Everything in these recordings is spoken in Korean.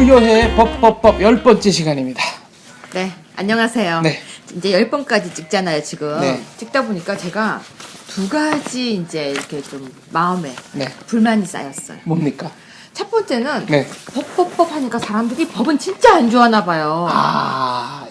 유효해 법 10번째 시간입니다. 네, 안녕하세요. 네. 이제 10번까지 찍잖아요, 지금. 네. 찍다 보니까 제가 두 가지 이제 이렇게 좀 마음에 네. 불만이 쌓였어요. 뭡니까? 첫 번째는 네. 법 하니까 사람들이 법은 진짜 안 좋아하나 봐요.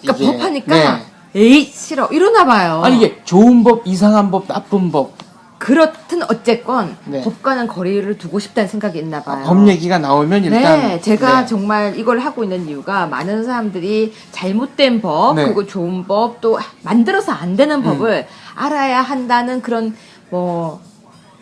그러니까 이게, 법 하니까 네. 에이 싫어 이러나 봐요. 아니 이게 좋은 법, 이상한 법, 나쁜 법. 그렇든 어쨌건 네. 법과는 거리를 두고 싶다는 생각이 있나 봐요. 법 얘기가 나오면 일단 네, 제가 네. 정말 이걸 하고 있는 이유가 많은 사람들이 잘못된 법 네. 그리고 좋은 법 또 만들어서 안 되는 법을 알아야 한다는 그런 뭐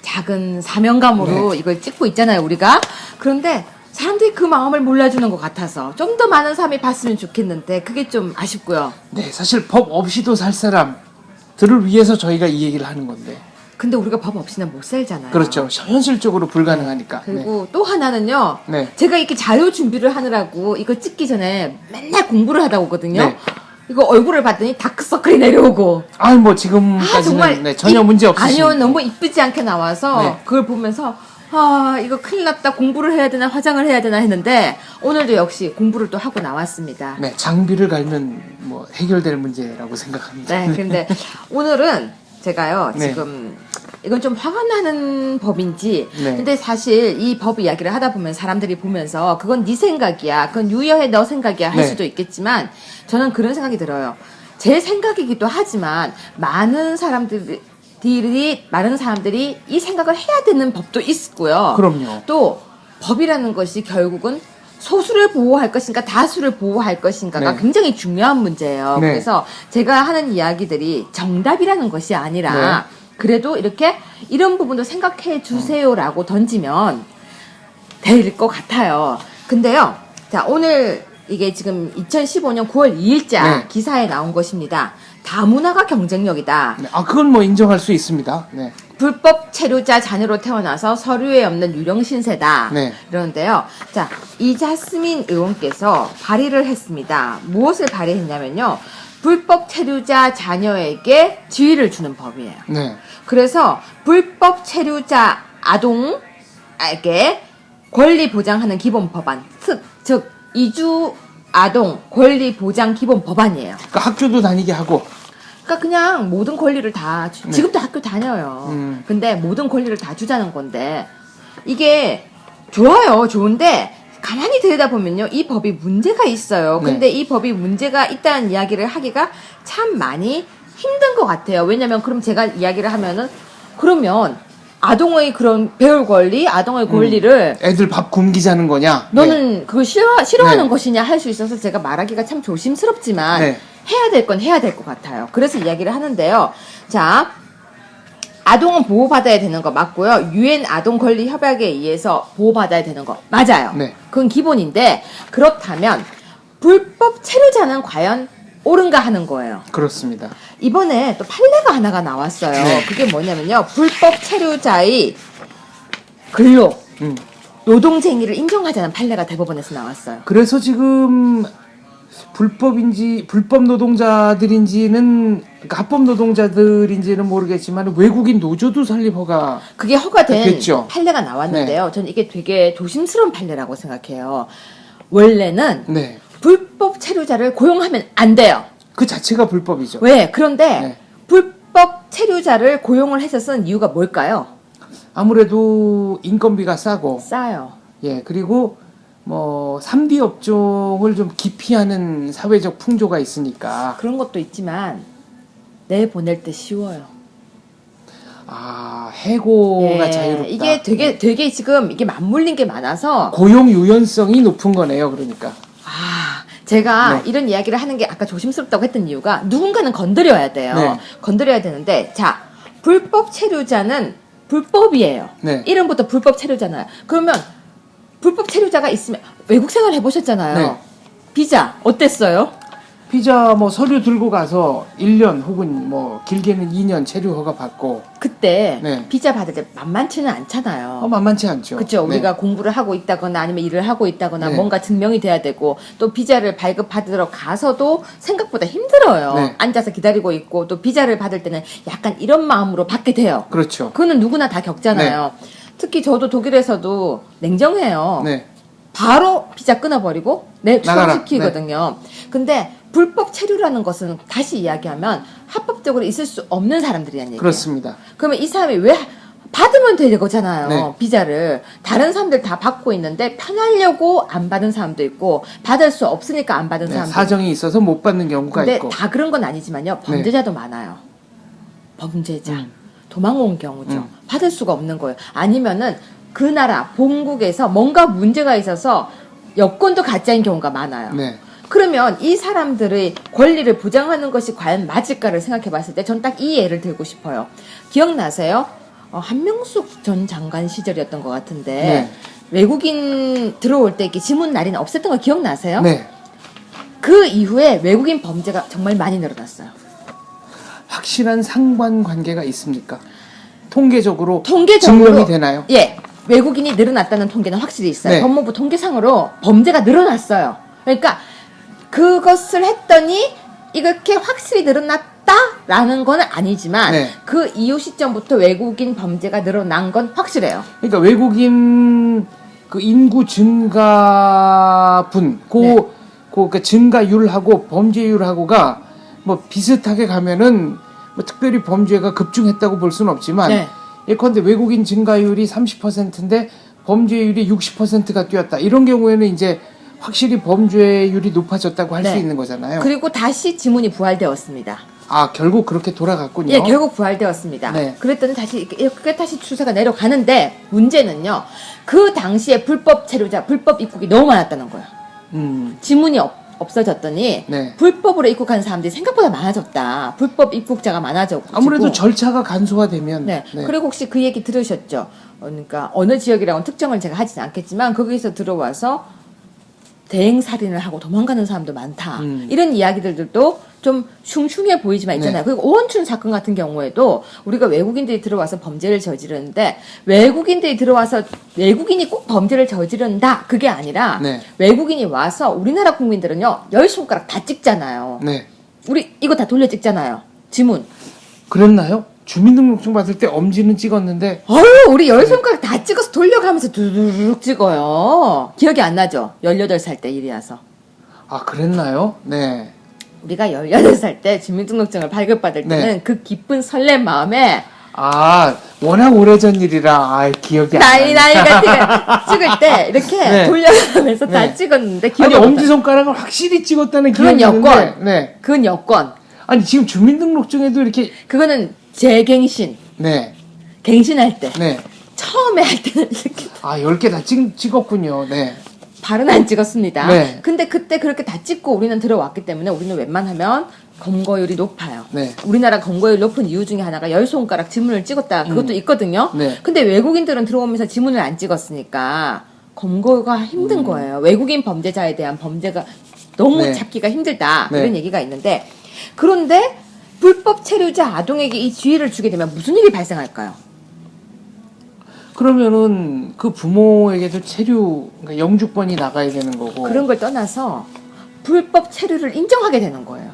작은 사명감으로 네. 이걸 찍고 있잖아요, 우리가. 그런데 사람들이 그 마음을 몰라주는 것 같아서 좀 더 많은 사람이 봤으면 좋겠는데 그게 좀 아쉽고요. 네, 사실 법 없이도 살 사람들을 위해서 저희가 이 얘기를 하는 건데. 근데 우리가 법 없이는 못 살잖아요. 그렇죠. 현실적으로 불가능하니까. 그리고 또 하나는요. 네. 제가 이렇게 자료 준비를 하느라고 이거 찍기 전에 맨날 공부를 하다 오거든요. 네. 이거 얼굴을 봤더니 다크서클이 내려오고. 아니 뭐 지금까지는 정말 네, 전혀 문제 없으시죠. 아니요, 너무 이쁘지 않게 나와서 네. 그걸 보면서 이거 큰일 났다. 공부를 해야 되나 화장을 해야 되나 했는데 오늘도 역시 공부를 또 하고 나왔습니다. 네, 장비를 갈면 뭐 해결될 문제라고 생각합니다. 네, 근데 오늘은 제가요, 네. 지금, 이건 좀 화가 나는 법인지, 네. 근데 사실 이 법 이야기를 하다 보면 사람들이 보면서 그건 네 생각이야, 그건 유여해 너 생각이야 할 네. 수도 있겠지만, 저는 그런 생각이 들어요. 제 생각이기도 하지만, 많은 사람들이 이 생각을 해야 되는 법도 있고요. 그럼요. 또, 법이라는 것이 결국은 소수를 보호할 것인가 다수를 보호할 것인가가 네. 굉장히 중요한 문제예요. 네. 그래서 제가 하는 이야기들이 정답이라는 것이 아니라 네. 그래도 이렇게 이런 부분도 생각해 주세요라고 던지면 될 것 같아요. 근데요. 자, 오늘 이게 지금 2015년 9월 2일자 네. 기사에 나온 것입니다. 다문화가 경쟁력이다. 네, 그건 뭐 인정할 수 있습니다. 네. 불법 체류자 자녀로 태어나서 서류에 없는 유령 신세다. 네. 이러는데요. 자, 이자스민 의원께서 발의를 했습니다. 무엇을 발의했냐면요. 불법 체류자 자녀에게 지위를 주는 법이에요. 네. 그래서 불법 체류자 아동에게 권리 보장하는 기본 법안, 즉 이주 아동 권리 보장 기본 법안이에요. 그러니까 학교도 다니게 하고. 그러니까 그냥 모든 권리를 다 지금도 학교 다녀요. 근데 모든 권리를 다 주자는 건데 이게 좋아요. 좋은데 가만히 들여다보면요. 이 법이 문제가 있어요. 네. 근데 이 법이 문제가 있다는 이야기를 하기가 참 많이 힘든 것 같아요. 왜냐면 그럼 제가 이야기를 하면은 그러면 아동의 그런 배울 권리, 아동의 권리를 애들 밥 굶기자는 거냐? 너는 그걸 싫어하는 네. 것이냐 할 수 있어서 제가 말하기가 참 조심스럽지만 네. 해야 될 건 해야 될 것 같아요. 그래서 이야기를 하는데요. 자, 아동은 보호받아야 되는 거 맞고요. 유엔 아동 권리 협약에 의해서 보호받아야 되는 거 맞아요. 네. 그건 기본인데 그렇다면 불법 체류자는 과연 옳은가 하는 거예요. 그렇습니다. 이번에 또 판례가 하나가 나왔어요. 네. 그게 뭐냐면요. 불법 체류자의 근로, 노동쟁의를 인정하자는 판례가 대법원에서 나왔어요. 그래서 지금 불법 노동자들인지는 그러니까 합법 노동자들인지는 모르겠지만 외국인 노조도 설립 허가. 그게 허가된 됐죠. 판례가 나왔는데요. 저는 이게 되게 조심스러운 판례라고 생각해요. 원래는 네. 불법 체류자를 고용하면 안 돼요. 그 자체가 불법이죠. 왜? 그런데 네. 불법 체류자를 고용을 해서 쓴 이유가 뭘까요? 아무래도 인건비가 싸고. 싸요. 예, 그리고 뭐 3D 업종을 좀 기피하는 사회적 풍조가 있으니까. 그런 것도 있지만 내보낼 때 쉬워요. 해고가 예, 자유롭다. 이게 되게 지금 이게 맞물린 게 많아서 고용 유연성이 높은 거네요, 그러니까. 제가 네. 이런 이야기를 하는 게 아까 조심스럽다고 했던 이유가 누군가는 건드려야 돼요. 네. 건드려야 되는데 자, 불법 체류자는 불법이에요. 네. 이름부터 불법 체류잖아요. 그러면 불법 체류자가 있으면 외국 생활 해보셨잖아요. 네. 비자 어땠어요? 비자 뭐 서류 들고 가서 1년 혹은 뭐 길게는 2년 체류 허가 받고. 그때 네. 비자 받을 때 만만치는 않잖아요. 만만치 않죠. 그렇죠. 네. 우리가 공부를 하고 있다거나 아니면 일을 하고 있다거나 네. 뭔가 증명이 돼야 되고 또 비자를 발급받으러 가서도 생각보다 힘들어요. 네. 앉아서 기다리고 있고 또 비자를 받을 때는 약간 이런 마음으로 받게 돼요. 그렇죠. 그거는 누구나 다 겪잖아요. 특히 저도 독일에서도 냉정해요. 네. 바로 비자 끊어버리고 나가라. 수감시키거든요. 근데 불법 체류라는 것은 다시 이야기하면 합법적으로 있을 수 없는 사람들이란 얘기예요. 그렇습니다. 그러면 이 사람이 왜 받으면 되는 거잖아요. 네. 비자를. 다른 사람들 다 받고 있는데 편하려고 안 받은 사람도 있고 받을 수 없으니까 안 받은 네, 사람도 사정이 있어서 못 받는 경우가 근데 있고. 다 그런 건 아니지만요. 범죄자도 많아요. 범죄자. 도망온 경우죠. 받을 수가 없는 거예요. 아니면은 그 나라 본국에서 뭔가 문제가 있어서 여권도 가짜인 경우가 많아요. 네. 그러면 이 사람들의 권리를 보장하는 것이 과연 맞을까를 생각해 봤을 때 전 딱 이 예를 들고 싶어요. 기억나세요? 한명숙 전 장관 시절이었던 것 같은데 네. 외국인 들어올 때 이렇게 지문 날인을 없앴던 거 기억나세요? 네. 그 이후에 외국인 범죄가 정말 많이 늘어났어요. 확실한 상관관계가 있습니까? 통계적으로 통계적으로 증명이 되나요? 예, 외국인이 늘어났다는 통계는 확실히 있어요. 네. 법무부 통계상으로 범죄가 늘어났어요. 그러니까 그것을 했더니 이렇게 확실히 늘어났다라는 건 아니지만 네. 그 이후 시점부터 외국인 범죄가 늘어난 건 확실해요. 그러니까 외국인 그 인구 증가분, 그 증가율하고 범죄율하고가 뭐 비슷하게 가면은 뭐 특별히 범죄가 급증했다고 볼 수는 없지만 네. 예컨대 외국인 증가율이 30%인데 범죄율이 60%가 뛰었다. 이런 경우에는 이제 확실히 범죄율이 높아졌다고 할 수 네. 있는 거잖아요. 그리고 다시 지문이 부활되었습니다. 아, 결국 그렇게 돌아갔군요. 예, 결국 부활되었습니다. 네. 그랬더니 이렇게 다시 추세가 내려가는데 문제는요. 그 당시에 불법 체류자, 불법 입국이 너무 많았다는 거예요. 지문이 없어졌더니 네. 불법으로 입국한 사람들이 생각보다 많아졌다. 불법 입국자가 많아졌고 아무래도 절차가 간소화되면 네. 그리고 혹시 그 얘기 들으셨죠? 그러니까 어느 지역이라고는 특정을 제가 하진 않겠지만 거기서 들어와서 대행 살인을 하고 도망가는 사람도 많다. 이런 이야기들도 좀 흉흉해 보이지만 있잖아요. 네. 그리고 오원춘 사건 같은 경우에도 우리가 외국인들이 들어와서 범죄를 저지르는데 외국인들이 들어와서 외국인이 꼭 범죄를 저지른다. 그게 아니라 네. 외국인이 와서 우리나라 국민들은요. 열 손가락 다 찍잖아요. 네. 우리 이거 다 돌려 찍잖아요. 지문. 그랬나요? 주민등록증 받을 때 엄지는 찍었는데 우리 열 손가락 다 찍어서 돌려가면서 두두둑 찍어요. 기억이 안 나죠? 18살 때 일이어서. 아, 그랬나요? 네. 우리가 18살 때 주민등록증을 발급받을 때는 네. 그 기쁜 설렘 마음에 아, 워낙 오래전 일이라 기억이 안 나이 나요. 같은 찍을 때 이렇게 네. 돌려가면서 다 네. 찍었는데 아니, 기억이 안 나요. 엄지손가락을 확실히 찍었다는 그건 기억이 있는데 여권. 네. 그건 여권. 아니, 지금 주민등록증에도 이렇게 그거는 재갱신. 네. 갱신할 때. 네. 처음에 할 때는 이렇게 아, 10개 다 찍었군요. 네. 발은 안 찍었습니다. 네. 근데 그때 그렇게 다 찍고 우리는 들어왔기 때문에 우리는 웬만하면 검거율이 높아요. 네. 우리나라 검거율 높은 이유 중에 하나가 열 손가락 지문을 찍었다. 그것도 있거든요. 네. 근데 외국인들은 들어오면서 지문을 안 찍었으니까 검거가 힘든 거예요. 외국인 범죄자에 대한 범죄가 너무 네. 잡기가 힘들다. 네. 이런 얘기가 있는데 그런데 불법 체류자 아동에게 이 지위를 주게 되면 무슨 일이 발생할까요? 그러면은 그 부모에게도 체류, 그러니까 영주권이 나가야 되는 거고. 그런 걸 떠나서 불법 체류를 인정하게 되는 거예요.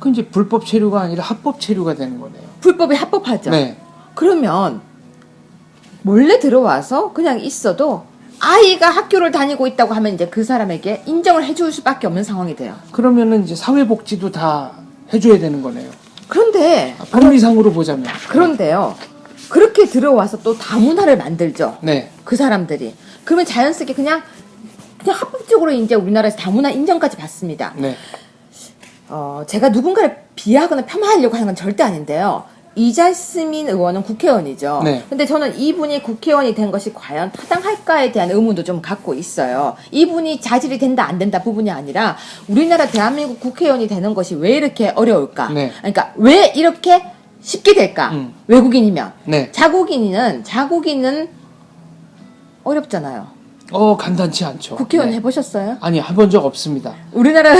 그 이제 불법 체류가 아니라 합법 체류가 되는 거네요. 불법이 합법하죠. 네. 그러면 몰래 들어와서 그냥 있어도 아이가 학교를 다니고 있다고 하면 이제 그 사람에게 인정을 해줄 수밖에 없는 상황이 돼요. 그러면은 이제 사회복지도 다 해줘야 되는 거네요. 그런데 법리상으로 보자면. 그런데요. 그렇게 들어와서 또 다문화를 만들죠. 네. 그 사람들이. 그러면 자연스럽게 그냥 합법적으로 이제 우리나라에서 다문화 인정까지 받습니다. 네. 제가 누군가를 비하하거나 폄하하려고 하는 건 절대 아닌데요. 이잘스민 의원은 국회의원이죠. 네. 근데 저는 이분이 국회의원이 된 것이 과연 타당할까에 대한 의문도 좀 갖고 있어요. 이분이 자질이 된다 안 된다 부분이 아니라 우리나라 대한민국 국회의원이 되는 것이 왜 이렇게 어려울까? 네. 그러니까 왜 이렇게 쉽게 될까? 외국인이면. 네. 자국인은 어렵잖아요. 간단치 않죠. 국회의원 네. 해보셨어요? 아니, 해본 적 없습니다. 우리나라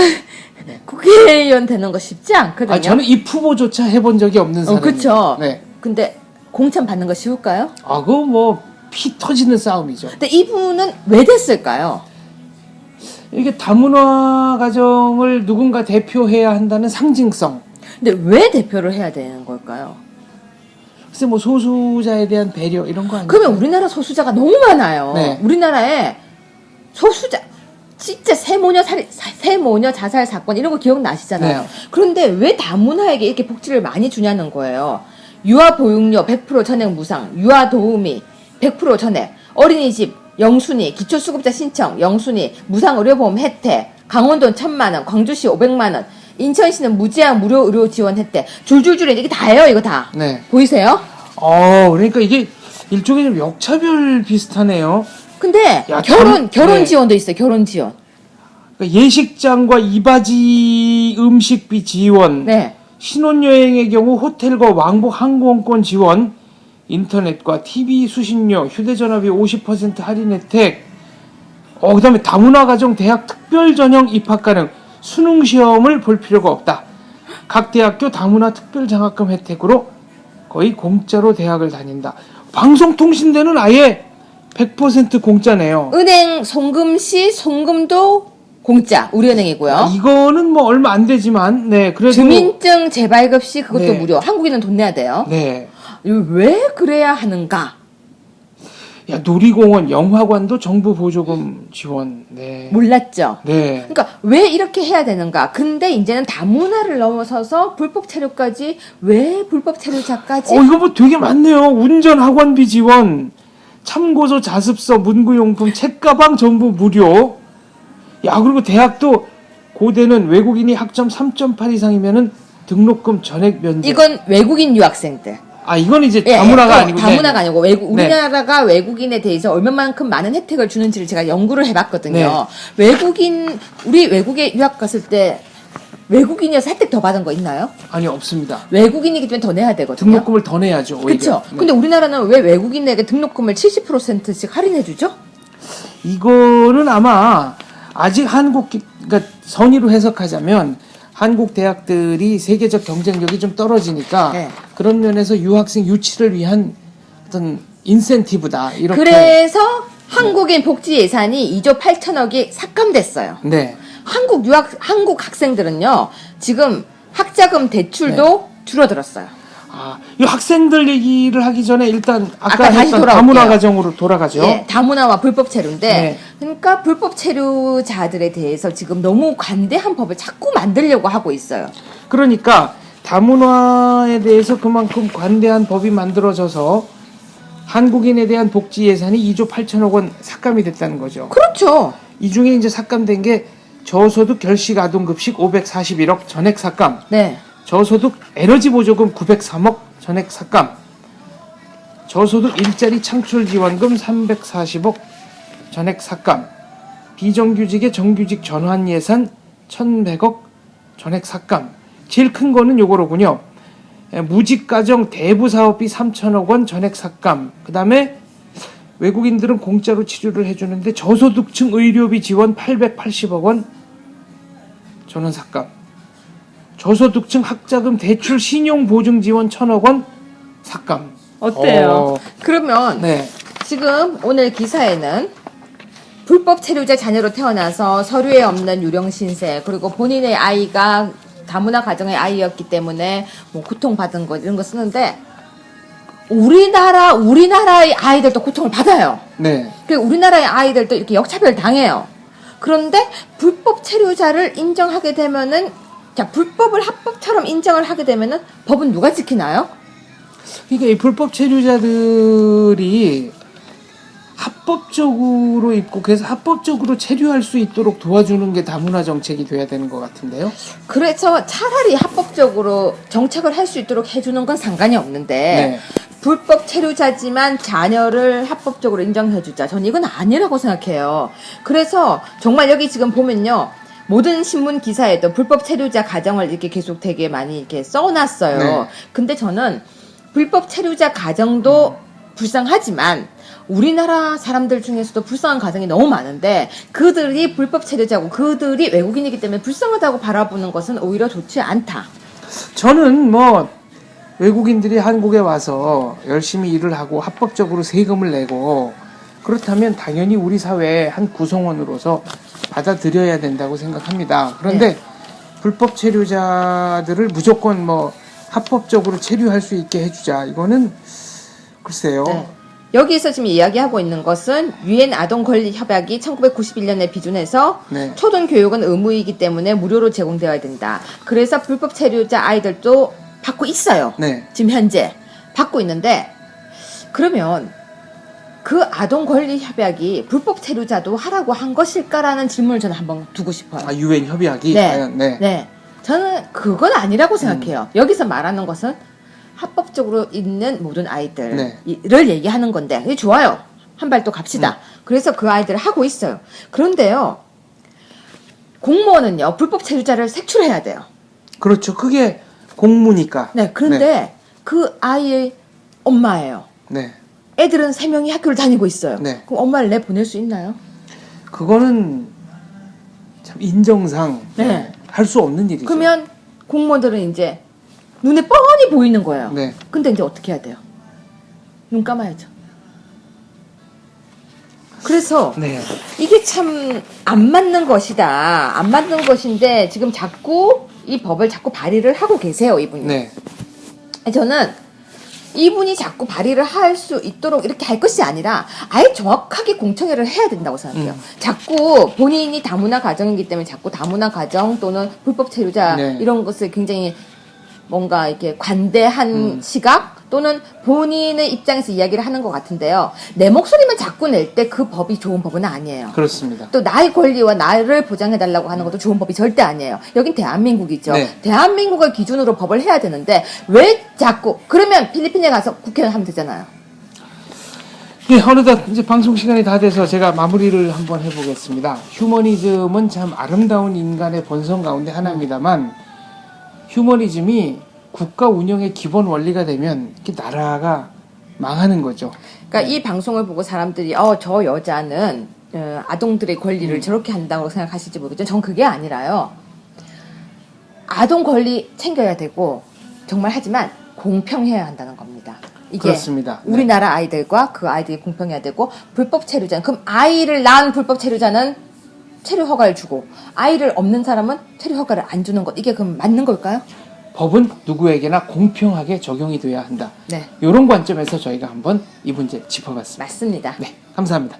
국회의원 되는 거 쉽지 않거든요. 저는 이 후보조차 해본 적이 없는 사람이에요. 그쵸. 네. 근데 공천 받는 거 쉬울까요? 그거 뭐, 피 터지는 싸움이죠. 근데 이분은 왜 됐을까요? 이게 다문화 가정을 누군가 대표해야 한다는 상징성. 근데 왜 대표를 해야 되는 걸까요? 글쎄, 뭐, 소수자에 대한 배려, 이런 거 아니에요? 그러면 우리나라 소수자가 너무 많아요. 네. 우리나라에 소수자 진짜 세모녀 자살 사건 이런 거 기억나시잖아요. 네. 그런데 왜 다문화에게 이렇게 복지를 많이 주냐는 거예요. 유아 보육료 100% 전액 무상, 유아 도우미 100% 전액, 어린이집 영순위, 기초수급자 신청 영순위, 무상 의료보험 혜택, 강원도는 1,000만 원, 광주시 500만 원, 인천시는 무제한 무료 의료 지원 혜택, 줄줄줄 이게 다예요, 이거 다. 네. 보이세요? 그러니까 이게 일종의 좀 역차별 비슷하네요. 근데 야, 결혼 네. 지원도 있어요. 결혼 지원. 그러니까 예식장과 이바지 음식비 지원, 네. 신혼여행의 경우 호텔과 왕복 항공권 지원, 인터넷과 TV 수신료, 휴대전화비 50% 할인 혜택, 그다음에 다문화 가정 대학 특별 전형 입학 가능, 수능 시험을 볼 필요가 없다. 각 대학교 다문화 특별 장학금 혜택으로 거의 공짜로 대학을 다닌다. 방송통신대는 아예 100% 공짜네요. 은행 송금시 송금도 공짜. 우리은행이고요. 이거는 뭐 얼마 안 되지만, 네, 그래도. 주민증 재발급 시 그것도 네. 무료. 한국인은 돈 내야 돼요. 네. 이거 왜 그래야 하는가? 야, 놀이공원, 영화관도 정부 보조금 지원, 네. 몰랐죠? 네. 그러니까 왜 이렇게 해야 되는가? 근데 이제는 다문화를 넘어서서 불법 체류까지, 왜 불법 체류자까지? 이거 뭐 되게 많네요. 운전 학원비 지원, 참고서, 자습서, 문구용품, 책가방 전부 무료. 야, 그리고 대학도 고대는 외국인이 학점 3.8 이상이면은 등록금 전액 면제. 이건 외국인 유학생들. 이건 이제 다문화가 아니고. 다문화가 아니고 네. 우리나라가 외국인에 대해서 얼마만큼 많은 혜택을 주는지를 제가 연구를 해봤거든요. 네. 우리 외국에 유학 갔을 때 외국인이어서 혜택 더 받은 거 있나요? 아니, 없습니다. 외국인이기 때문에 더 내야 되거든요. 등록금을 더 내야죠. 오히려. 그렇죠. 네. 근데 우리나라는 왜 외국인에게 등록금을 70%씩 할인해주죠? 이거는 아마 아직 그러니까 선의로 해석하자면 한국 대학들이 세계적 경쟁력이 좀 떨어지니까 네. 그런 면에서 유학생 유치를 위한 어떤 인센티브다. 이렇게. 그래서 한국인 복지 예산이 2조 8천억이 삭감됐어요. 네. 한국 학생들은요, 지금 학자금 대출도 줄어들었어요. 이 학생들 얘기를 하기 전에 일단 아까 다시 했던 돌아올게요. 다문화 가정으로 돌아가죠. 예, 다문화와 불법 체류인데, 네. 그러니까 불법 체류자들에 대해서 지금 너무 관대한 법을 자꾸 만들려고 하고 있어요. 그러니까 다문화에 대해서 그만큼 관대한 법이 만들어져서 한국인에 대한 복지 예산이 2조 8천억 원 삭감이 됐다는 거죠. 그렇죠. 이 중에 이제 삭감된 게 저소득 결식 아동급식 541억 전액 삭감, 네. 저소득 에너지 보조금 903억 전액 삭감, 저소득 일자리 창출 지원금 340억 전액 삭감, 비정규직의 정규직 전환 예산 1,100억 전액 삭감. 제일 큰 거는 요거로군요. 무직가정 대부사업비 3천억 원 전액 삭감. 그 다음에 외국인들은 공짜로 치료를 해주는데 저소득층 의료비 지원 880억 원 전원 삭감. 저소득층 학자금 대출 신용보증 지원 1,000억 원 삭감. 어때요? 그러면 네. 지금 오늘 기사에는 불법 체류자 자녀로 태어나서 서류에 없는 유령 신세, 그리고 본인의 아이가 다문화 가정의 아이였기 때문에 뭐 고통받은 것 이런 거 쓰는데, 우리나라의 아이들도 고통을 받아요. 네. 그 우리나라의 아이들도 이렇게 역차별 당해요. 그런데 불법 체류자를 인정하게 되면은, 자, 불법을 합법처럼 인정을 하게 되면은 법은 누가 지키나요? 그러니까 이 불법 체류자들이 합법적으로 입고 그래서 합법적으로 체류할 수 있도록 도와주는 게 다문화 정책이 돼야 되는 것 같은데요. 그래서 차라리 합법적으로 정책을 할 수 있도록 해주는 건 상관이 없는데, 네. 불법 체류자지만 자녀를 합법적으로 인정해주자. 저는 이건 아니라고 생각해요. 그래서 정말 여기 지금 보면요, 모든 신문 기사에도 불법 체류자 가정을 이렇게 계속 되게 많이 이렇게 써놨어요. 네. 근데 저는 불법 체류자 가정도 불쌍하지만 우리나라 사람들 중에서도 불쌍한 가정이 너무 많은데, 그들이 불법 체류자고 그들이 외국인이기 때문에 불쌍하다고 바라보는 것은 오히려 좋지 않다. 저는 뭐 외국인들이 한국에 와서 열심히 일을 하고 합법적으로 세금을 내고 그렇다면 당연히 우리 사회의 한 구성원으로서 받아들여야 된다고 생각합니다. 그런데 네. 불법 체류자들을 무조건 뭐 합법적으로 체류할 수 있게 해주자. 이거는 글쎄요. 네. 여기서 지금 이야기하고 있는 것은 유엔 아동권리협약이 1991년에 비준해서 네. 초등교육은 의무이기 때문에 무료로 제공되어야 된다. 그래서 불법 체류자 아이들도 받고 있어요. 네. 지금 현재 받고 있는데 그러면 그 아동권리협약이 불법 체류자도 하라고 한 것일까라는 질문을 저는 한번 두고 싶어요. 아, 유엔 협약이? 네. 과연, 네. 네. 저는 그건 아니라고 생각해요. 여기서 말하는 것은 합법적으로 있는 모든 아이들을 네. 얘기하는 건데, 이게 좋아요. 한 발 또 갑시다. 그래서 그 아이들을 하고 있어요. 그런데요, 공무원은요, 불법 체류자를 색출해야 돼요. 그렇죠. 그게 공무니까. 네, 그런데 그 아이의 엄마예요. 네. 애들은 3명이 학교를 다니고 있어요. 네. 그럼 엄마를 내보낼 수 있나요? 그거는 참 인정상 네. 할 수 없는 일이죠. 그러면 공무원들은 이제 눈에 뻔히 보이는 거예요. 네. 근데 이제 어떻게 해야 돼요? 눈 감아야죠. 그래서 네. 이게 참 안 맞는 것이다. 안 맞는 것인데 지금 자꾸 이 법을 자꾸 발의를 하고 계세요, 이분이. 네. 저는 이분이 자꾸 발의를 할 수 있도록 이렇게 할 것이 아니라 아예 정확하게 공청회를 해야 된다고 생각해요. 자꾸 본인이 다문화 가정이기 때문에 자꾸 다문화 가정 또는 불법 체류자 네. 이런 것을 굉장히 뭔가 이렇게 관대한 시각 또는 본인의 입장에서 이야기를 하는 것 같은데요. 내 목소리만 자꾸 낼 때 그 법이 좋은 법은 아니에요. 그렇습니다. 또 나의 권리와 나를 보장해달라고 하는 것도 좋은 법이 절대 아니에요. 여긴 대한민국이죠. 네. 대한민국을 기준으로 법을 해야 되는데 왜 자꾸 그러면 필리핀에 가서 국회의원 하면 되잖아요. 예, 어느덧 이제 방송 시간이 다 돼서 제가 마무리를 한번 해보겠습니다. 휴머니즘은 참 아름다운 인간의 본성 가운데 하나입니다만 휴머니즘이 국가 운영의 기본 원리가 되면 이렇게 나라가 망하는 거죠. 그러니까 이 방송을 보고 사람들이 저 여자는 아동들의 권리를 저렇게 한다고 생각하실지 모르겠지만 전 그게 아니라요. 아동 권리 챙겨야 되고 정말 하지만 공평해야 한다는 겁니다. 이게 그렇습니다. 네. 우리나라 아이들과 그 아이들이 공평해야 되고 불법 체류자 그럼 아이를 낳은 불법 체류자는 체류 허가를 주고 아이를 없는 사람은 체류 허가를 안 주는 것 이게 그럼 맞는 걸까요? 법은 누구에게나 공평하게 적용이 돼야 한다. 네, 이런 관점에서 저희가 한번 이 문제 짚어봤습니다. 맞습니다. 네, 감사합니다.